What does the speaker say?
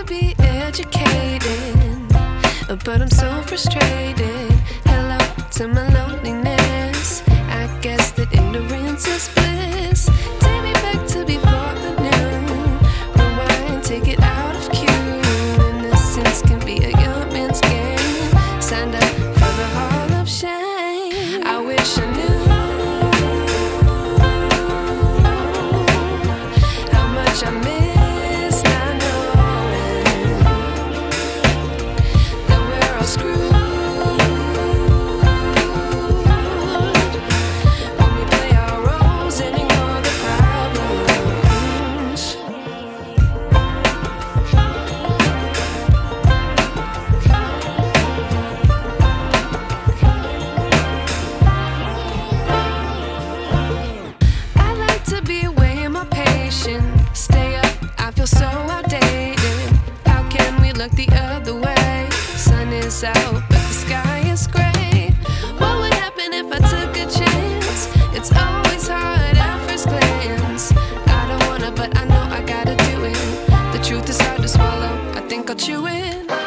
to be educated, but I'm so frustrated. Hello to my loneliness. I guess that ignorance is bliss. Take me back to before the new. Rewind, take it out of cue. Innocence can be a young man's game. Signed up for the hall of shame. I wish I knew how much I miss not knowing that we're all screwed when we play our roles and ignore the problems. I like to be away in my patience. Stay up, I feel so outdated. How can we look the other way? Sun is out, but the sky is gray. What would happen if I took a chance? It's always hard at first glance. I don't wanna, but I know I gotta do it. The truth is hard to swallow, I think I'll chew it.